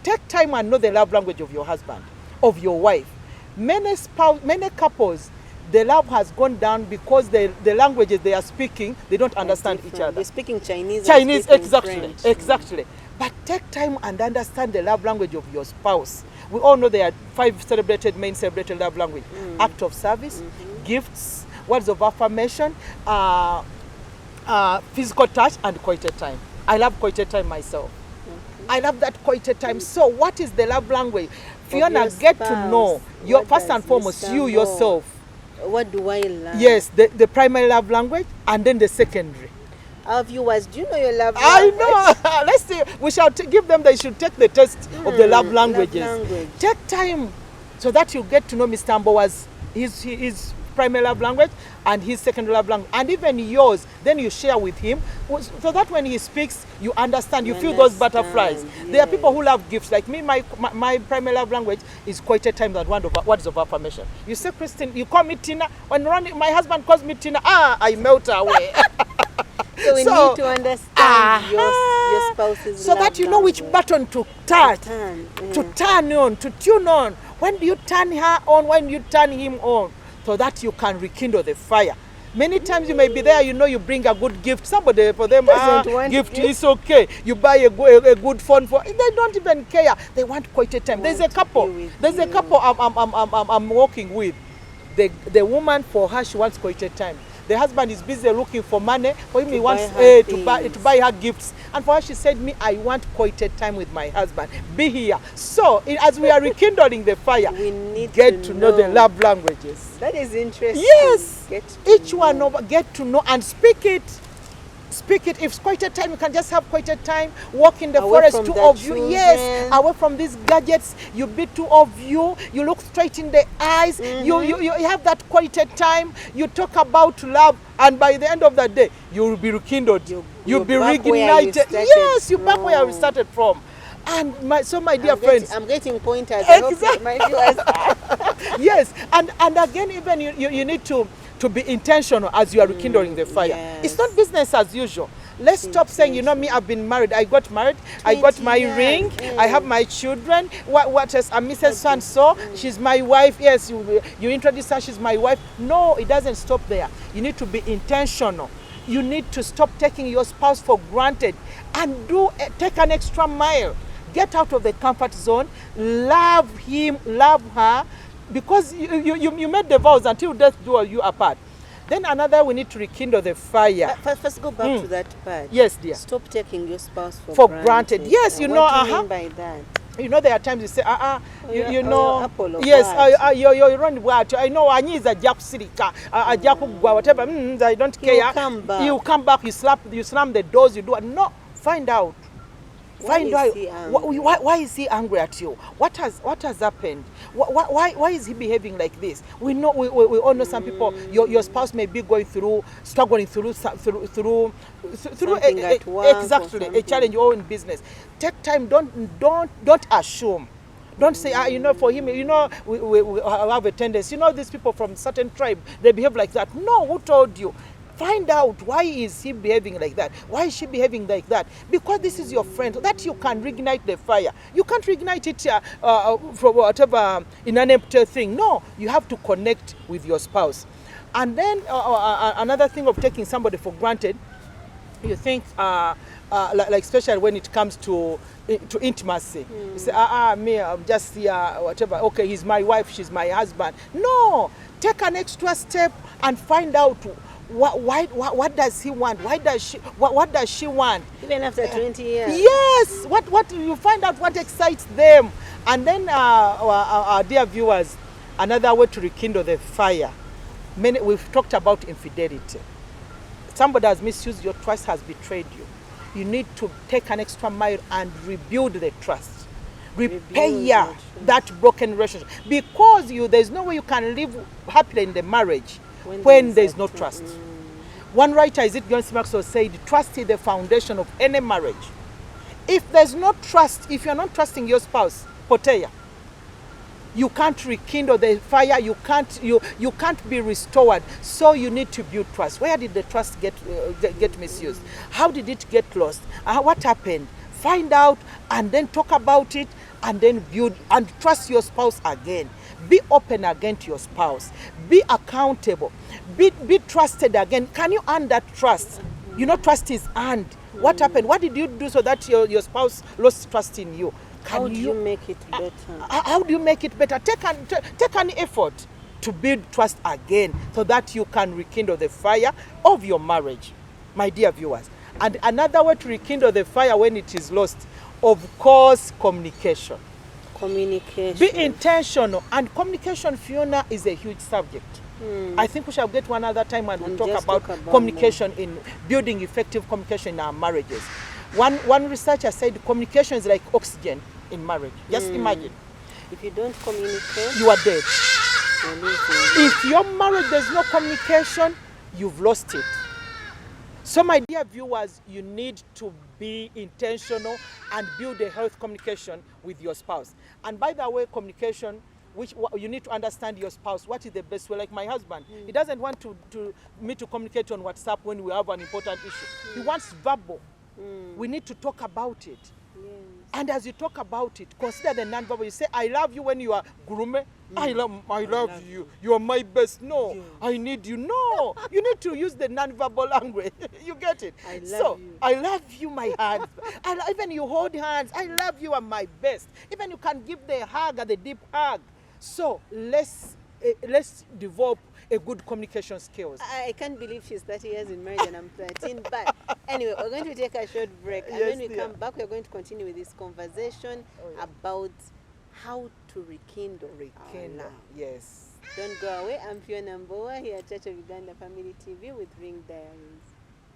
Take time and know the love language of your husband, of your wife. Many couples, the love has gone down because the languages they are speaking, they don't understand each other. They're speaking Chinese. Exactly, exactly. But take time and understand the love language of your spouse. We all know there are 5 main celebrated love language. Act of service, gifts, words of affirmation, physical touch, and quality time. I love quality time myself. I love that quality time. So what is the love language? Fiona, get to know your first and foremost, you yourself. What do I love? Yes, the primary love language, and then the secondary. Our viewers, do you know your love I language? know. Let's see. We shall give them. They should take the test of the love languages. Take time so that you get to know Mr. Ambo was his primary love language and his secondary love language, and even yours. Then you share with him, so that when he speaks, you understand. You feel those butterflies. Yes. There are people who love gifts. Like me, my primary love language is quality time and words of affirmation. You say, Christine, you call me Tina. When my husband calls me Tina, I melt away. So we need to understand your spouse's so that you know which button to touch, to turn on, to tune on. When do you turn her on? When you turn him on? So that you can rekindle the fire. Many times you may be there, you bring a good gift. Somebody for them, gift is okay. You buy a good phone for. They don't even care. They want quality time. There's a couple. I'm working with. The woman, for her, she wants quality time. The husband is busy looking for money. For him, he wants to buy her gifts. And for her, she said, I want quality time with my husband. Be here. So, as we are rekindling the fire, we need get to know the love languages. That is interesting. Yes. Each one get to know and speak it. Speak it. If it's quality time, you can just have quality time. Walk in the forest, 2 of you. Yes, away from these gadgets. You be 2 of you. You look straight in the eyes. You have that quality time. You talk about love, and by the end of the day, you will be rekindled. You'll be reignited. Yes, you're back where you started from. And my dear friends, I'm getting pointers. Exactly. My viewers. Yes, and again, even you need to be intentional as you are rekindling the fire. Yes. It's not business as usual. Let's stop saying, me, I've been married. I got married. I got my ring. I have my children. What else? I'm Mrs. So-and-so. She's my wife. Yes, you introduce her. She's my wife. No, it doesn't stop there. You need to be intentional. You need to stop taking your spouse for granted and take an extra mile. Get out of the comfort zone. Love him. Love her. Because you made the vows until death do you apart. Then we need to rekindle the fire. First go back to that part. Yes, dear. Stop taking your spouse for granted. Yes, What do you mean by that? There are times you say, yes, you're running what? I know I need a jack sirika, a jack whatever. I don't care. You come back, you slam the doors, you do it. No, find out. Find out why is he angry at you? What has happened? Why is he behaving like this? We know we all know some people. Your spouse may be struggling through exactly a challenge or in business. Take time. Don't assume. Don't say, for him, we have a tendency. These people from certain tribe, they behave like that. No, who told you? Find out why is he behaving like that? Why is she behaving like that? Because this is your friend. That you can reignite the fire. You can't reignite it from whatever in an empty thing. No, you have to connect with your spouse. And then another thing of taking somebody for granted, you think, like especially when it comes to intimacy. You say, me, I'm just here, whatever. Okay, he's my wife, she's my husband. No, take an extra step and find out. What does he want? What does she want? Even after 20 years. Yes. What you find out what excites them, and then our dear viewers, another way to rekindle the fire. We've talked about infidelity. Somebody has misused your trust, has betrayed you. You need to take an extra mile and rebuild the trust, repair that broken relationship. Because there's no way you can live happily in the marriage when there's no trust. One writer, John C. Maxwell, said, trust is the foundation of any marriage. If there's no trust, if you're not trusting your spouse, potea, you can't rekindle the fire, you can't be restored. So you need to build trust. Where did the trust get misused? How did it get lost? What happened? find out and then talk about it and then build and trust your spouse again. Be open again to your spouse. Be accountable. Be trusted again. Can you earn that trust? You know, trust is earned. What happened? What did you do so that your spouse lost trust in you? How do you make it better? How do you make it better? Take an effort to build trust again so that you can rekindle the fire of your marriage, my dear viewers. And another way to rekindle the fire when it is lost, of course, communication. Communication. Be intentional. And communication, Fiona, is a huge subject. I think we shall get one other time and we'll talk about communication in building effective communication in our marriages. One researcher said communication is like oxygen in marriage. Just imagine. If you don't communicate, you are dead. If your marriage there's no communication, you've lost it. So my dear viewers, you need to be intentional and build a healthy communication with your spouse. And by the way, communication, which you need to understand your spouse. What is the best way? Like my husband, he doesn't want me to communicate on WhatsApp when we have an important issue. He wants verbal. We need to talk about it. yes. And as you talk about it, consider the non-verbal. You say, I love you when you are gurume. I love you. You are my best. No, Yes. I need you. No, you need to use the non-verbal language. You get it? I love you. I love you, my hands. Even you hold hands. I love you, are my best. Even you can give the hug, the deep hug. So let's develop a good communication skills. I can't believe she's 30 years in marriage and I'm 13. But anyway, we're going to take a short break. And Yes, when we dear. come back, we're going to continue with this conversation about how to rekindle our love. Yes. Don't go away. I'm Fiona Mbowa here at Church of Uganda Family TV with Ring Diaries.